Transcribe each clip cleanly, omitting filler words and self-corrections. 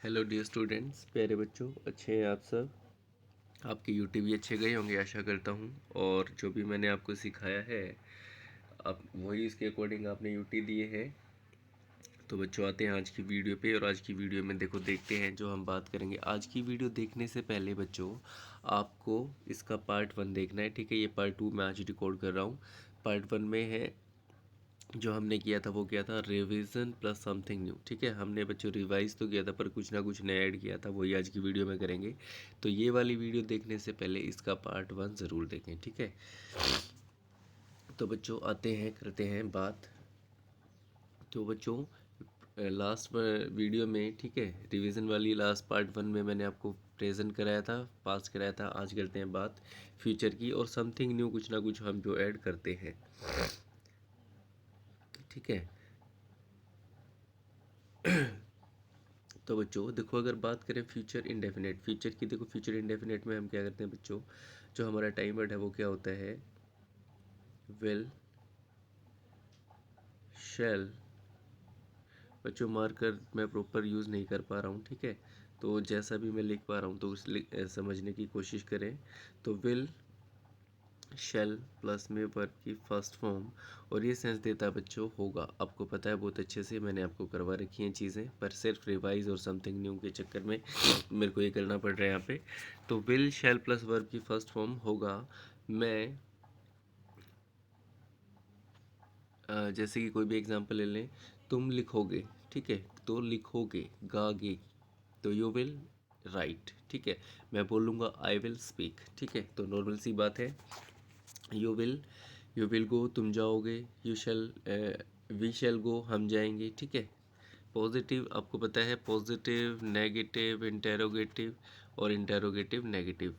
Hello dear students, प्यारे बच्चों, अच्छे हैं आप सब। आपके यूटी भी अच्छे गए होंगे आशा करता हूँ। और जो भी मैंने आपको सिखाया है आप वही इसके अकॉर्डिंग आपने यूटी दिए हैं। तो बच्चों आते हैं आज की वीडियो पे। और आज की वीडियो में देखते हैं जो हम बात करेंगे। आज की वीडियो देखने से पहले बच्चों आपको इसका पार्ट 1 देखना है, ठीक है। ये पार्ट 2 मैं आज रिकॉर्ड कर रहा हूँ। पार्ट 1 में है जो हमने किया था वो किया था रिवीजन प्लस समथिंग न्यू, ठीक है। हमने बच्चों रिवाइज तो किया था पर कुछ ना कुछ नया ऐड किया था, वही आज की वीडियो में करेंगे। तो ये वाली वीडियो देखने से पहले इसका पार्ट 1 ज़रूर देखें, ठीक है। तो बच्चों आते हैं करते हैं बात। तो बच्चों लास्ट वीडियो में, ठीक है, रिवीजन वाली लास्ट पार्ट 1 में मैंने आपको प्रेजेंट कराया था, पास कराया था। आज करते हैं बात फ्यूचर की और समथिंग न्यू, कुछ ना कुछ हम जो ऐड करते हैं, ठीक है। तो बच्चों देखो, अगर बात करें फ्यूचर इंडेफिनेट, फ्यूचर की, देखो फ्यूचर इंडेफिनेट में हम क्या करते हैं बच्चों, जो हमारा टाइम वर्ड है वो क्या होता है, विल, शैल। बच्चों मार्कर मैं प्रॉपर यूज़ नहीं कर पा रहा हूँ, ठीक है। तो जैसा भी मैं लिख पा रहा हूँ तो समझने की कोशिश करें। तो विल, शेल प्लस में वर्ब की फर्स्ट फॉर्म, और ये सेंस देता है बच्चों होगा। आपको पता है बहुत अच्छे से, मैंने आपको करवा रखी हैं चीज़ें, पर सिर्फ रिवाइज और समथिंग न्यू के चक्कर में मेरे को ये करना पड़ रहा है यहाँ पे। तो विल शेल प्लस वर्ब की फर्स्ट फॉर्म होगा मैं, जैसे कि कोई भी एग्जांपल ले लें, तुम लिखोगे, ठीक है। तो लिखोगे, गागे, तो यू विल राइट, ठीक है। मैं बोलूँगा आई विल स्पीक, ठीक है। तो नॉर्मल सी बात है। You will, you will go, तुम जाओगे। यू शैल, वी शैल गो, हम जाएंगे, ठीक है। पॉजिटिव आपको पता है, पॉजिटिव, नेगेटिव, इंटेरोगेटिव और इंटेरोगेटिव नेगेटिव,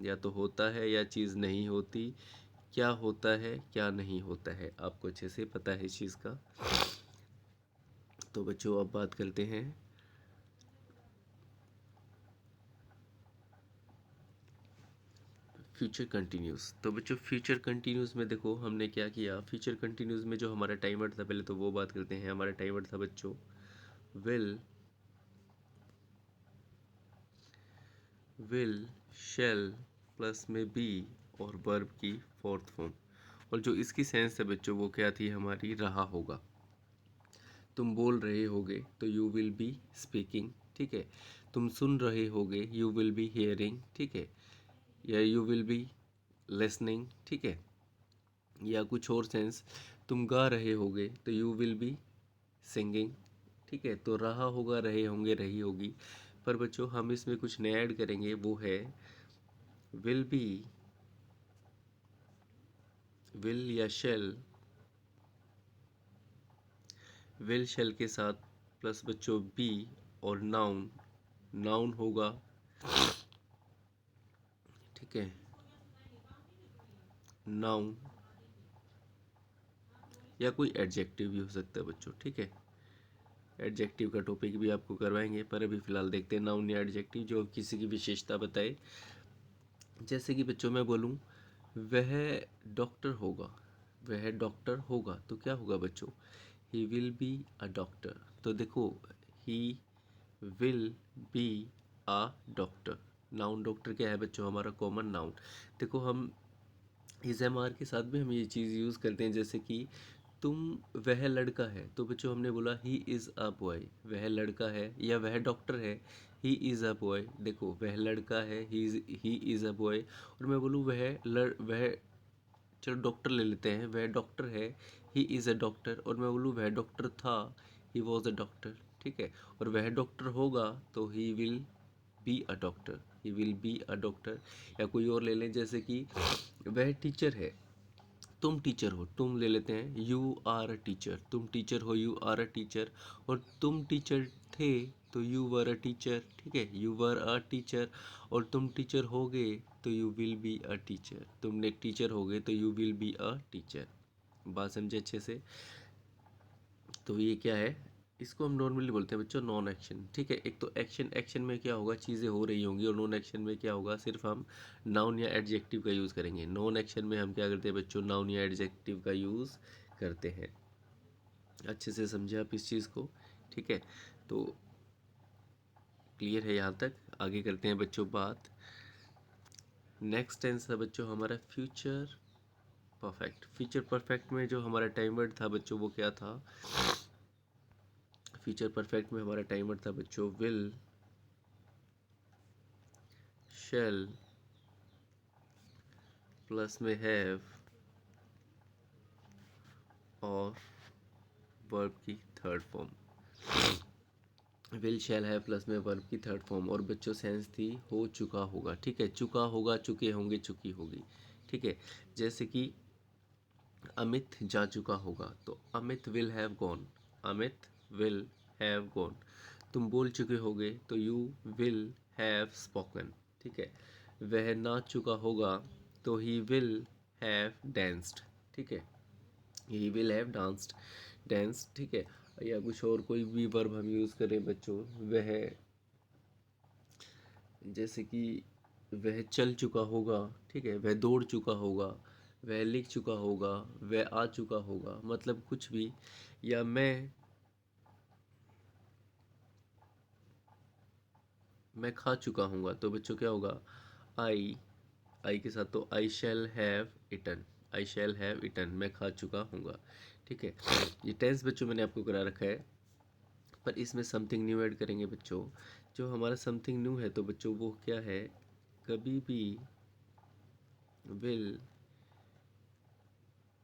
या तो होता है या चीज़ नहीं होती, क्या होता है क्या नहीं होता है, आपको अच्छे से पता है इस चीज़ का। तो बच्चों अब बात करते हैं फ्यूचर कंटिन्यूस। तो बच्चों फ्यूचर कंटिन्यूस में देखो हमने क्या किया। फ्यूचर कंटिन्यूस में जो हमारा टाइम वर्ड था, पहले तो वो बात करते हैं। हमारा टाइम वर्ड था बच्चों विल, विल, शैल प्लस में बी और वर्ब की फोर्थ फॉर्म। और जो इसकी सेंस है बच्चों वो क्या थी हमारी, रहा होगा। तुम बोल रहे होगे तो यू विल बी स्पीकिंग, ठीक है। तुम सुन रहे होगे, यू विल बी हियरिंग, ठीक है। या यू विल बी लिसनिंग, ठीक है। या कुछ और सेंस, तुम गा रहे होगे तो यू विल बी सिंगिंग, ठीक है। तो रहा होगा, रहे होंगे, रही होगी। पर बच्चों हम इसमें कुछ नया ऐड करेंगे, वो है विल बी, विल या शेल, विल शेल के साथ प्लस बच्चों बी और नाउन, नाउन होगा, ठीक है। नाउन या कोई एडजेक्टिव भी हो सकता है बच्चों, ठीक है। एडजेक्टिव का टॉपिक भी आपको करवाएंगे, पर अभी फिलहाल देखते हैं नाउन या एडजेक्टिव जो किसी की विशेषता बताए। जैसे कि बच्चों मैं बोलूँ वह डॉक्टर होगा, वह डॉक्टर होगा, तो क्या होगा बच्चों, he will be a doctor. तो देखो, he will be a doctor, noun doctor क्या है बच्चों, हमारा कॉमन नाउन। देखो हम इस एम आर के साथ भी हम ये चीज़ यूज़ करते हैं, जैसे कि तुम, वह लड़का है, तो बच्चों हमने बोला ही इज़ अ बॉय, वह लड़का है। या वह डॉक्टर है, ही इज़ अ बॉय। देखो वह लड़का है, ही इज़ अ बॉय। और मैं बोलूँ वह, चलो डॉक्टर ले लेते हैं, वह डॉक्टर है, ही इज़ अ डॉक्टर। और मैं बोलूँ वह डॉक्टर था, ही वॉज अ डॉक्टर, ठीक है। और वह डॉक्टर होगा तो he will be a doctor, he will be a doctor. या कोई और ले लें, जैसे कि वह टीचर है, तुम टीचर हो, तुम ले लेते हैं, यू आर अ टीचर, तुम टीचर हो, यू आर अ टीचर। और तुम टीचर थे तो यू वर अ टीचर, ठीक है, यू वर अ टीचर। और तुम टीचर होगे तो you will be a teacher, तुम एक टीचर होगे तो you will be a teacher. बात समझे अच्छे से। तो ये क्या है, इसको हम नॉर्मली बोलते हैं बच्चों नॉन एक्शन, ठीक है। एक तो एक्शन, एक्शन में क्या होगा, चीज़ें हो रही होंगी। और नॉन एक्शन में क्या होगा, सिर्फ हम नाउन या एडजेक्टिव का यूज़ करेंगे। नॉन एक्शन में हम क्या करते हैं बच्चों, नाउन या एडजेक्टिव का यूज़ करते हैं। अच्छे से समझे आप इस चीज़ को, ठीक है। तो क्लियर है यहाँ तक? आगे करते हैं बच्चों बात। नेक्स्ट टेंस था बच्चों हमारा फ्यूचर परफेक्ट। फ्यूचर परफेक्ट में जो हमारा टाइम वर्ड था बच्चों वो क्या था? फ्यूचर परफेक्ट में हमारा टाइम वर्ड था बच्चों विल, शैल, प्लस में हैव और वर्ब की third form. Will shall have plus में वर्ब की थर्ड फॉर्म, और बच्चों सेंस थी हो चुका होगा। ठीक है, चुका होगा, चुके होंगे, चुकी होगी। ठीक है, जैसे कि अमित जा चुका होगा तो Amit will have gone, Amit will have gone. तुम बोल चुके होगे तो यू विल हैव स्पोकन। ठीक है, वह नाच चुका होगा तो ही विल हैव डांस्ड। ठीक है, he will have danced, dance. ठीक है, या कुछ और कोई भी वर्ब हम यूज़ करें बच्चों, वह, जैसे कि वह चल चुका होगा। ठीक है, वह दौड़ चुका होगा, वह लिख चुका होगा, वह आ चुका होगा, मतलब कुछ भी। या मैं खा चुका हूँगा तो बच्चों क्या होगा? आई के साथ तो I shall have eaten, I shall have eaten, मैं खा चुका हूँगा। ठीक है, ये टेंस बच्चों मैंने आपको करा रखा है, पर इसमें समथिंग न्यू ऐड करेंगे बच्चों। जो हमारा समथिंग न्यू है तो बच्चों वो क्या है? कभी भी विल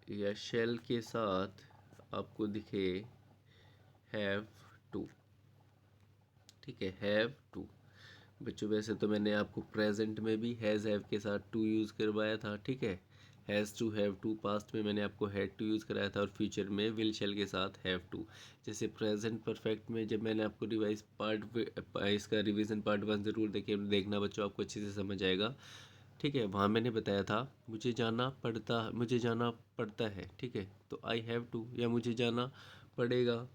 या शेल के साथ आपको दिखे हैव टू। ठीक है, हैव टू बच्चों। वैसे तो मैंने आपको प्रेजेंट में भी हैज़ हैव के साथ टू यूज़ करवाया था। ठीक है, has to, have to. Past में मैंने आपको हैड टू यूज़ कराया था, और फ्यूचर में विल शेल के साथ हैव टू। जैसे प्रेजेंट परफेक्ट में जब मैंने आपको रिवाइज पार्ट, इसका रिवीजन पार्ट 1 ज़रूर देखना बच्चों, आपको अच्छे से समझ आएगा। ठीक है, वहाँ मैंने बताया था मुझे जाना पड़ता है। ठीक है, तो आई हैव टू, या मुझे जाना पड़ेगा।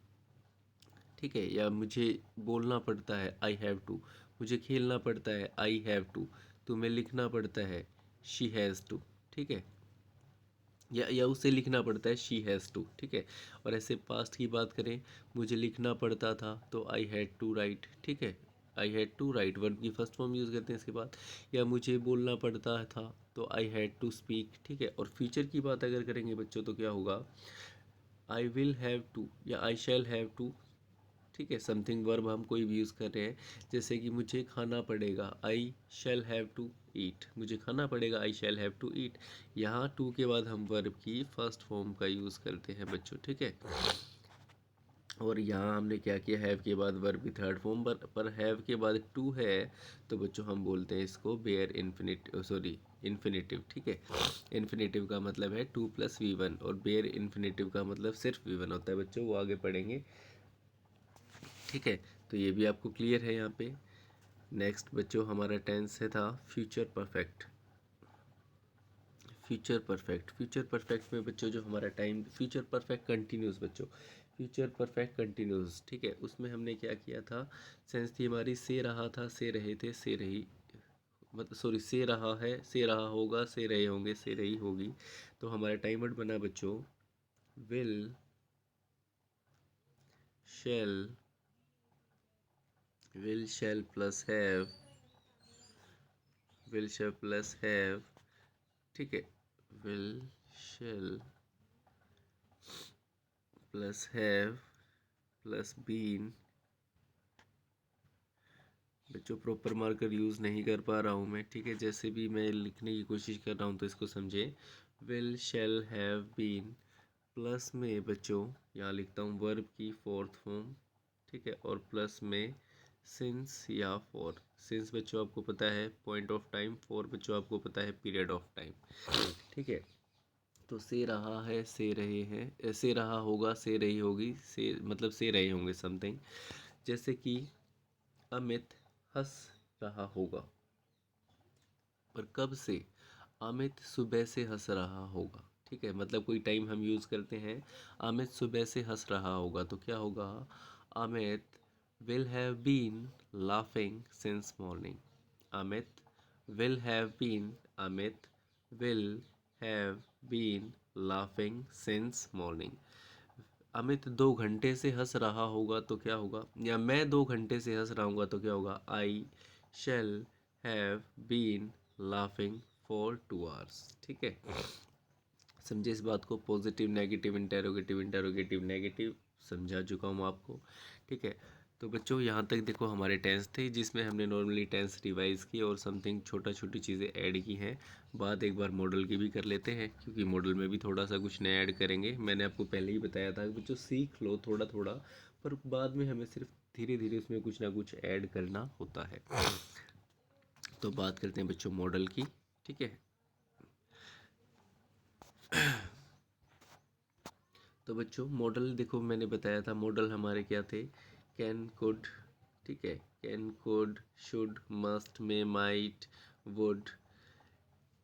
ठीक है, या मुझे बोलना पड़ता है, आई हैव टू। मुझे खेलना पड़ता है, आई हैव टू। तुम्हें लिखना पड़ता है, शी हैज़ टू। ठीक है, या उसे लिखना पड़ता है, शी हैज़ टू। ठीक है, और ऐसे पास्ट की बात करें, मुझे लिखना पड़ता था तो आई हैड टू राइट। ठीक है, I had to write verb की फर्स्ट फॉर्म यूज़ करते हैं इसके बाद। या मुझे बोलना पड़ता था तो आई हैड टू स्पीक। ठीक है, और फ्यूचर की बात अगर करेंगे बच्चों तो क्या होगा? आई विल हैव टू या आई शैल हैव टू। ठीक है, समथिंग वर्ब हम कोई भी यूज़ कर रहे हैं, जैसे कि मुझे खाना पड़ेगा, आई शैल हैव टू ईट। मुझे खाना पड़ेगा, आई शैल हैव टू ईट। यहाँ टू के बाद हम वर्ब की फर्स्ट फॉर्म का यूज़ करते हैं बच्चों। ठीक है, और यहाँ हमने क्या किया? हैव के बाद वर्ब की थर्ड फॉर्म, पर हैव के बाद टू है तो बच्चों हम बोलते हैं इसको बेयर इन्फिनेटिव। ठीक है, इन्फिनेटिव का मतलब है टू प्लस V1, और बेयर इन्फिनेटिव का मतलब सिर्फ V1 होता है बच्चों, वो आगे पढ़ेंगे। ठीक है, तो ये भी आपको क्लियर है यहाँ पे। नेक्स्ट बच्चों हमारा टेंस है था future perfect. Future perfect, future perfect में बच्चों जो हमारा टाइम, फ्यूचर परफेक्ट कंटिन्यूस बच्चों, फ्यूचर परफेक्ट कंटिन्यूस। ठीक है, उसमें हमने क्या किया था? सेंस थी हमारी से रहा था, से रहे थे, से रही, मतलब सॉरी, से रहा है, से रहा होगा, से रहे होंगे, से रही होगी। तो हमारा टाइम वर्ड बना बच्चों will shall, will shall plus have, will shall plus have. ठीक है, will shall plus have plus been. बच्चों प्रॉपर मार्कर यूज़ नहीं कर पा रहा हूँ मैं। ठीक है, जैसे भी मैं लिखने की कोशिश कर रहा हूँ तो इसको समझें। Will shall have been plus में बच्चों यहाँ लिखता हूँ वर्ब की फोर्थ फॉर्म। ठीक है, और प्लस में सिंस या फॉर। सिंस बच्चों आपको पता है पॉइंट ऑफ टाइम, फॉर बच्चों आपको पता है पीरियड ऑफ टाइम। ठीक है, तो से रहा है, से रहे हैं, से रहा होगा, से रही होगी, से मतलब से रहे होंगे समथिंग। जैसे कि अमित हंस रहा होगा, पर कब से? अमित सुबह से हंस रहा होगा। ठीक है, मतलब कोई टाइम हम यूज़ करते हैं, अमित सुबह से हंस रहा होगा तो क्या होगा? Amit will have been laughing since morning. Amit will have been, Amit will have been laughing since morning. Amit 2 घंटे से हंस रहा होगा तो क्या होगा, या मैं 2 घंटे से हंस रहा हूँ तो क्या होगा, I shall have been laughing for 2 hours. ठीक है, समझे इस बात को। Positive negative interrogative interrogative negative समझा चुका हूँ आपको। ठीक है, तो बच्चों यहाँ तक देखो हमारे टेंस थे जिसमें हमने नॉर्मली टेंस रिवाइज की और समथिंग छोटा छोटी चीज़ें ऐड की हैं। बात एक बार मॉडल की भी कर लेते हैं, क्योंकि मॉडल में भी थोड़ा सा कुछ नया ऐड करेंगे। मैंने आपको पहले ही बताया था कि बच्चों सीख लो थोड़ा थोड़ा, पर बाद में हमें सिर्फ धीरे धीरे उसमें कुछ ना कुछ ऐड करना होता है। तो बात करते हैं बच्चों मॉडल की। ठीक है, तो बच्चों मॉडल देखो मैंने बताया था मॉडल हमारे क्या थे, कैन कुड। ठीक है, can could should must may might would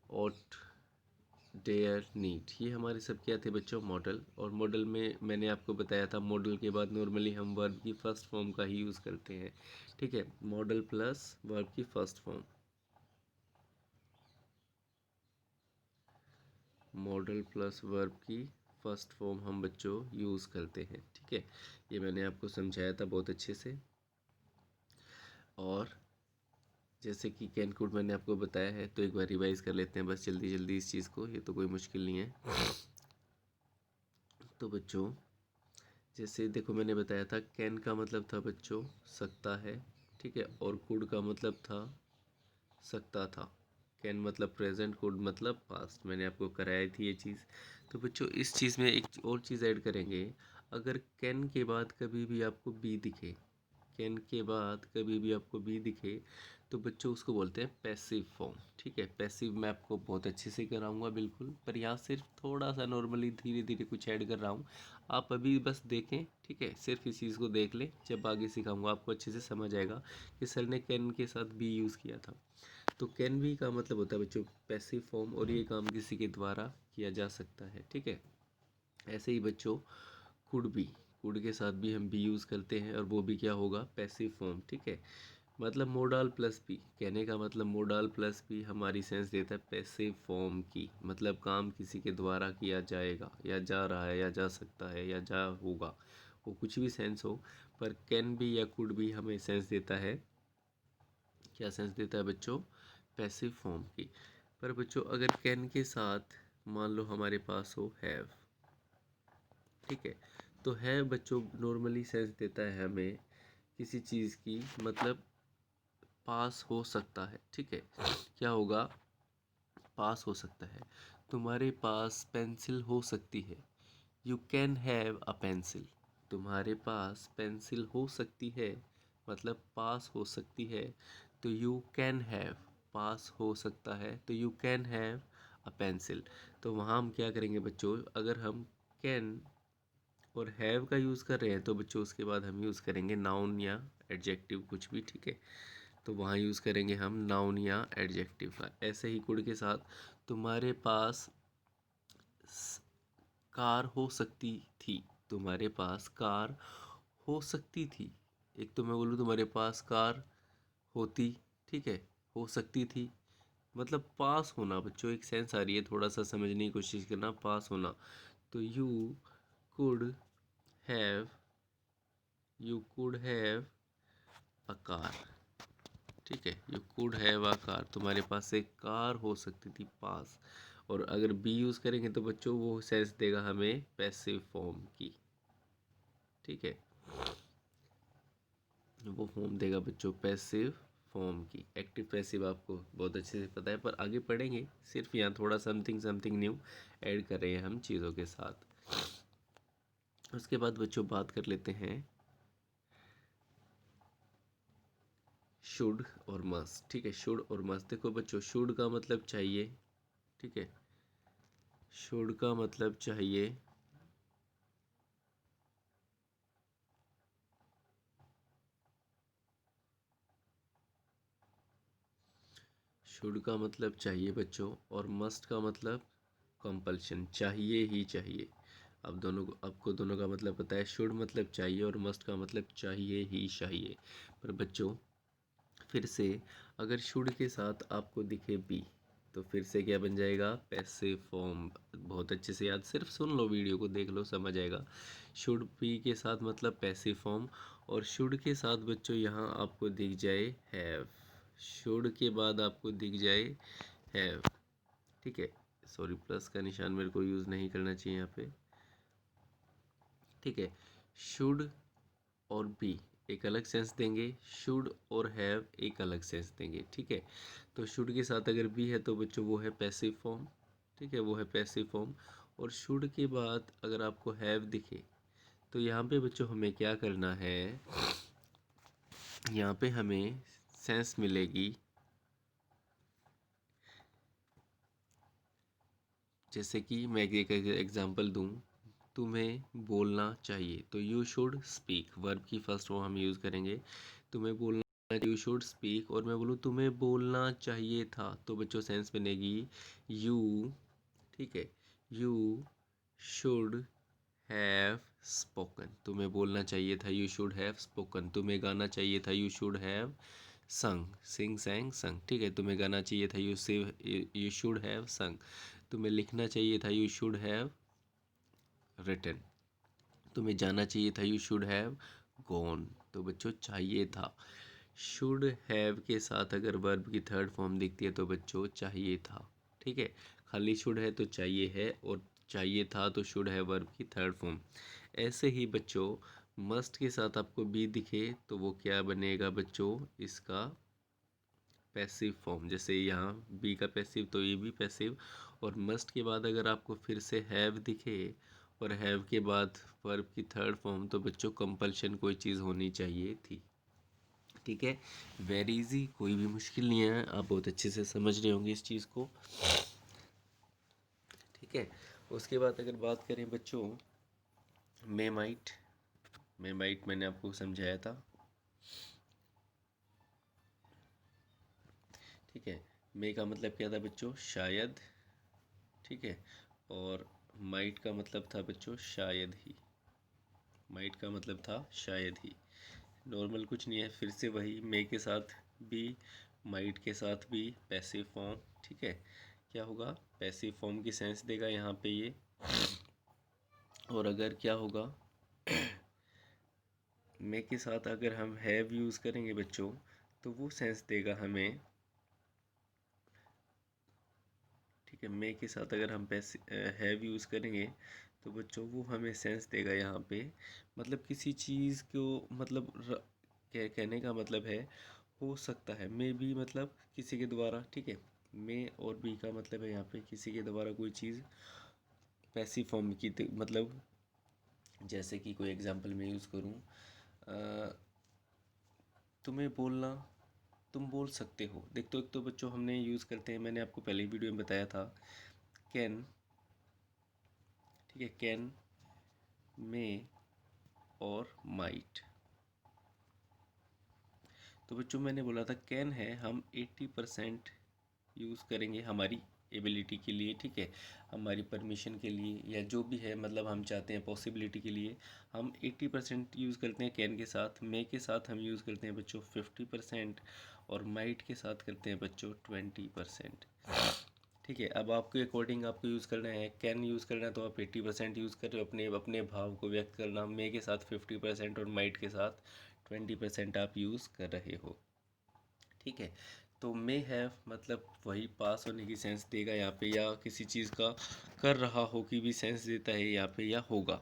ought dare need, ये हमारे सब क्या थे बच्चों, मॉडल। और मॉडल में मैंने आपको बताया था मॉडल के बाद नॉर्मली हम वर्ब की फर्स्ट फॉर्म का ही यूज़ करते हैं। ठीक है, मॉडल प्लस वर्ब की first form, model plus verb की फर्स्ट फॉर्म हम बच्चों यूज़ करते हैं। ठीक है, ये मैंने आपको समझाया था बहुत अच्छे से। और जैसे कि कैन कुड मैंने आपको बताया है, तो एक बार रिवाइज कर लेते हैं बस जल्दी जल्दी इस चीज़ को, ये तो कोई मुश्किल नहीं है। तो बच्चों जैसे देखो मैंने बताया था कैन का मतलब था बच्चों सकता है। ठीक है, और कुड का मतलब था सकता था। कैन मतलब प्रेजेंट, कुड मतलब पास्ट, मैंने आपको कराई थी ये चीज़। तो बच्चों इस चीज़ में एक और चीज़ ऐड करेंगे, अगर कैन के बाद कभी भी आपको बी दिखे, कैन के बाद कभी भी आपको बी दिखे, तो बच्चों उसको बोलते हैं पैसिव फॉर्म। ठीक है, पैसिव मैं आपको बहुत अच्छे से कराऊंगा बिल्कुल, पर यहाँ सिर्फ थोड़ा सा नॉर्मली धीरे धीरे कुछ ऐड कर रहा हूँ, आप अभी बस देखें। ठीक है, सिर्फ इस चीज़ को देख लें, जब आगे सिखाऊंगा आपको अच्छे से समझ आएगा कि सर ने कैन के साथ बी यूज़ किया था। तो कैन बी का मतलब होता है बच्चों पैसिव फॉर्म, और ये काम किसी के द्वारा किया जा सकता है। ठीक है, ऐसे ही बच्चों कुड बी, कुड के साथ भी हम बी यूज़ करते हैं और वो भी क्या होगा, पैसिव फॉर्म। ठीक है, मतलब मोडाल प्लस बी, कहने का मतलब मोडाल प्लस बी हमारी सेंस देता है पैसिव फॉर्म की, मतलब काम किसी के द्वारा किया जाएगा या जा रहा है या जा सकता है या जा होगा, वो कुछ भी सेंस हो, पर कैन बी या कुड बी हमें सेंस देता है, क्या सेंस देता है बच्चों, पैसिव फॉर्म की। पर बच्चों अगर कैन के साथ मान लो हमारे पास हो हैव, ठीक है, तो है बच्चों नॉर्मली सेंस देता है हमें किसी चीज़ की, मतलब पास हो सकता है। ठीक है, क्या होगा, पास हो सकता है। तुम्हारे पास पेंसिल हो सकती है, you can have a pencil. तुम्हारे पास पेंसिल हो सकती है, मतलब पास हो सकती है, तो यू कैन हैव, पास हो सकता है तो you can have a pencil. तो वहाँ हम क्या करेंगे बच्चों, अगर हम कैन और हैव का यूज़ कर रहे हैं तो बच्चों उसके बाद हम यूज़ करेंगे नाउन या एडजेक्टिव कुछ भी। ठीक है, तो वहाँ यूज़ करेंगे हम नाउन या एडजेक्टिव का। ऐसे ही कुड के साथ तुम्हारे पास कार हो सकती थी, तुम्हारे पास कार हो सकती थी। एक तो मैं बोलूँ तुम्हारे पास कार होती, ठीक है, हो सकती थी, मतलब पास होना बच्चों, एक सेंस आ रही है, थोड़ा सा समझने की कोशिश करना, पास होना। तो could have you could have a car. ठीक है, you could have a car, तुम्हारे पास एक कार हो सकती थी, पास। और अगर बी यूज़ करेंगे तो बच्चों वो सेंस देगा हमें पैसिव फॉर्म की। ठीक है, वो फॉर्म देगा बच्चों पैसिव फॉर्म की। एक्टिव पैसिव आपको बहुत अच्छे से पता है, पर आगे पढ़ेंगे, सिर्फ यहाँ थोड़ा समथिंग समथिंग न्यू ऐड कर रहे हैं हम चीज़ों के साथ। उसके बाद बच्चों बात कर लेते हैं शुड और मस्ट। ठीक है, शुड और मस्ट, देखो बच्चों शुड का मतलब चाहिए। ठीक है, शुड का मतलब चाहिए, शुड का मतलब चाहिए बच्चों, और मस्ट का मतलब कंपल्शन, चाहिए ही चाहिए। अब दोनों को, आपको दोनों का मतलब पता है, शुड मतलब चाहिए और मस्ट का मतलब चाहिए ही चाहिए। पर बच्चों फिर से अगर शुड के साथ आपको दिखे बी, तो फिर से क्या बन जाएगा, पैसिव फॉर्म। बहुत अच्छे से याद, सिर्फ सुन लो, वीडियो को देख लो, समझ आएगा। शुड बी के साथ मतलब पैसिव फॉर्म, और शुड के साथ बच्चों यहाँ आपको दिख जाए हैव। शुड के बाद आपको दिख जाए हैव, ठीक है। सॉरी, प्लस का निशान मेरे को यूज़ नहीं करना चाहिए यहाँ पे, ठीक है। शुड और बी एक अलग सेंस देंगे, शुड और हैव एक अलग सेंस देंगे, ठीक है। तो शुड के साथ अगर बी है तो बच्चों वो है पैसिव फॉर्म, ठीक है, वो है पैसिव फॉर्म। और शुड के बाद अगर आपको हैव दिखे तो यहाँ पे बच्चों हमें क्या करना है, यहाँ पे हमें सेंस मिलेगी। जैसे कि मैं एक एग्जांपल दूं, तुम्हें बोलना चाहिए, तो यू शुड स्पीक, वर्ब की फर्स्ट फॉर्म हम यूज़ करेंगे। तुम्हें बोलना, यू शुड स्पीक, और मैं बोलूँ तुम्हें बोलना चाहिए था, तो बच्चों सेंस बनेगी यू, ठीक है, यू शुड हैव स्पोकन। तुम्हें बोलना चाहिए था, यू शुड हैव स्पोकन। तुम्हें गाना चाहिए था, यू शुड हैव संग, सिंग सैंग संग, ठीक है। तुम्हें गाना चाहिए था, यू शुड हैव संग। तुम्हें लिखना चाहिए था, यू शुड हैव रिटन। तुम्हें जाना चाहिए था, यू शुड हैव गॉन। तो बच्चों चाहिए था, शुड हैव के साथ अगर वर्ब की थर्ड फॉर्म दिखती है तो बच्चों चाहिए था, ठीक है। खाली शुड है तो चाहिए है, और चाहिए था तो शुड है वर्ब की थर्ड फॉर्म। ऐसे ही बच्चों मस्ट के साथ आपको बी दिखे तो वो क्या बनेगा बच्चों, इसका पैसिव फॉर्म। जैसे यहाँ बी का पैसिव तो ये भी पैसिव। और मस्ट के बाद अगर आपको फिर से हैव दिखे और हैव के बाद वर्ब की थर्ड फॉर्म, तो बच्चों कंपल्शन कोई चीज़ होनी चाहिए थी, ठीक है। वेरी इजी, कोई भी मुश्किल नहीं है, आप बहुत अच्छे से समझ रहे होंगे इस चीज़ को, ठीक है। उसके बाद अगर बात करें बच्चों मे माइट, मे माइट मैंने आपको समझाया था, ठीक है। मे का मतलब क्या था बच्चों, शायद, ठीक है। और माइट का मतलब था बच्चों शायद ही, माइट का मतलब था शायद ही। नॉर्मल कुछ नहीं है, फिर से वही, मे के साथ भी, माइट के साथ भी पैसिव फॉर्म, ठीक है। क्या होगा, पैसिव फॉर्म की सेंस देगा यहाँ पे ये। और अगर क्या होगा, मे के साथ अगर हम हैव यूज़ करेंगे बच्चों तो वो सेंस देगा हमें, ठीक है। मे के साथ अगर हम हैव यूज़ करेंगे तो बच्चों वो हमें सेंस देगा यहाँ पे, मतलब किसी चीज़ को, मतलब कहने का मतलब है हो सकता है, मे बी मतलब किसी के द्वारा, ठीक है। मे और बी का मतलब है यहाँ पे किसी के द्वारा कोई चीज़ पैसिव फॉर्म की, मतलब जैसे कि कोई एग्जांपल मैं यूज़ करूँ, तुम्हें बोलना, तुम बोल सकते हो। देख तो एक तो बच्चों हमने यूज़ करते हैं, मैंने आपको पहले ही वीडियो में बताया था, कैन, ठीक है, कैन, मे और माइट। तो बच्चों मैंने बोला था कैन है, हम 80% यूज़ करेंगे हमारी एबिलिटी के लिए, ठीक है, हमारी परमिशन के लिए, या जो भी है, मतलब हम चाहते हैं पॉसिबिलिटी के लिए हम 80% यूज़ करते हैं कैन के साथ। मे के साथ हम यूज़ करते हैं बच्चों 50%, और माइट के साथ करते हैं बच्चों 20%, ठीक है। अब आपके अकॉर्डिंग आपको यूज़ करना है, कैन यूज़ करना है तो आप 80% यूज़ कर रहे हो अपने अपने भाव को व्यक्त करना, मे के साथ 50% और माइट के साथ 20% आप यूज़ कर रहे हो, ठीक है। तो मे हैव मतलब वही पास होने की सेंस देगा यहाँ पे, या किसी चीज़ का कर रहा हो की भी सेंस देता है यहाँ पे, या होगा,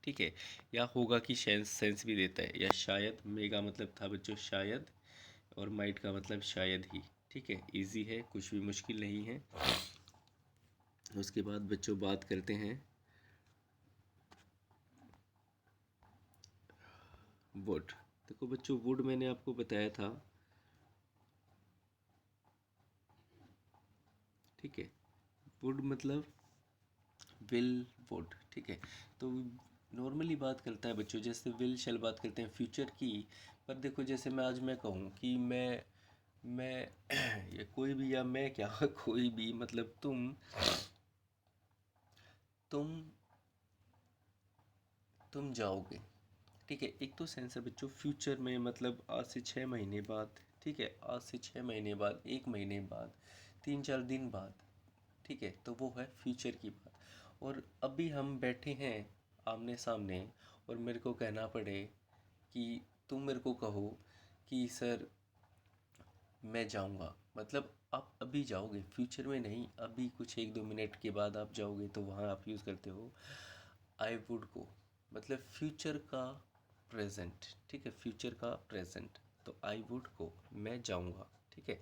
ठीक है, या होगा की सेंस भी देता है। या शायद, मे का मतलब था बच्चों शायद, और माइट का मतलब शायद ही, ठीक है। इजी है, कुछ भी मुश्किल नहीं है। उसके बाद बच्चों बात करते हैं वुड। देखो बच्चों वुड मैंने आपको बताया था, ठीक है। वुड मतलब विल, वुड, ठीक है। तो नॉर्मली बात करता है बच्चों, जैसे विल शैल बात करते हैं फ्यूचर की। पर देखो जैसे मैं कहूँ कि मैं या कोई भी, या मैं क्या कोई भी, मतलब तुम तुम जाओगे, ठीक है। एक तो सेंस है बच्चों फ्यूचर में, मतलब आज से 6 महीने बाद, ठीक है, आज से 6 महीने बाद, 1 महीने बाद, 3-4 दिन बाद, ठीक है, तो वो है फ्यूचर की बात। और अभी हम बैठे हैं आमने सामने और मेरे को कहना पड़े कि तुम मेरे को कहो कि सर मैं जाऊंगा, मतलब आप अभी जाओगे, फ्यूचर में नहीं, अभी कुछ 1-2 मिनट के बाद आप जाओगे, तो वहाँ आप यूज़ करते हो आई वुड को, मतलब फ्यूचर का प्रेजेंट, ठीक है, फ्यूचर का प्रेजेंट। तो आई वुड को, मैं जाऊंगा, ठीक है।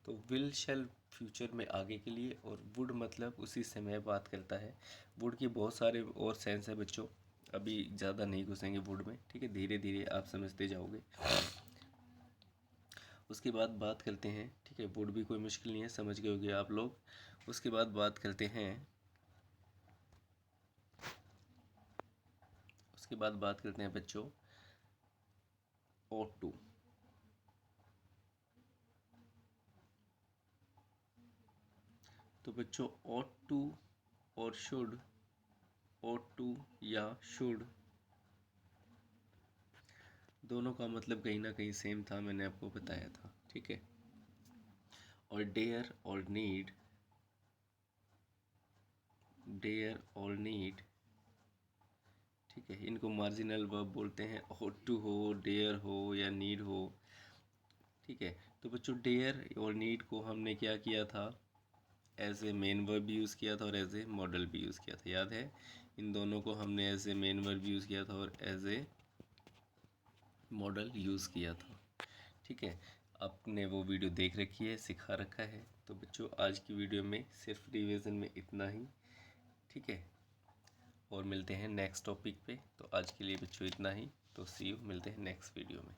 तो विल शैल फ्यूचर में आगे के लिए, और वुड मतलब उसी समय बात करता है। वुड के बहुत सारे और सेंस है बच्चों, अभी ज़्यादा नहीं घुसेंगे वुड में, ठीक है, धीरे धीरे आप समझते जाओगे। उसके बाद बात करते हैं, ठीक है, वुड भी कोई मुश्किल नहीं है, समझ गए होगे आप लोग। उसके बाद बात करते हैं, उसके बाद बात करते हैं बच्चों ought to। तो बच्चों ought to और should, ought to या should, दोनों का मतलब कहीं ना कहीं सेम था, मैंने आपको बताया था, ठीक है। और डेयर और नीड, डेयर और नीड, ठीक है, इनको मार्जिनल वर्ब बोलते हैं। ought to हो, डेयर हो या नीड हो, ठीक है। तो बच्चों डेयर और नीड को हमने क्या किया था, एज ए मेन वर्ब भी यूज़ किया था और एज ए मॉडल भी यूज़ किया था, याद है। इन दोनों को हमने as a main verb use किया था और एज ए मॉडल यूज़ किया था, ठीक है। आपने वो वीडियो देख रखी है, सिखा रखा है। तो बच्चों आज की वीडियो में सिर्फ रिवीजन में इतना ही, ठीक है, और मिलते हैं नेक्स्ट टॉपिक पे। तो आज के लिए बच्चों इतना ही, तो सी यू, मिलते हैं नेक्स्ट वीडियो में।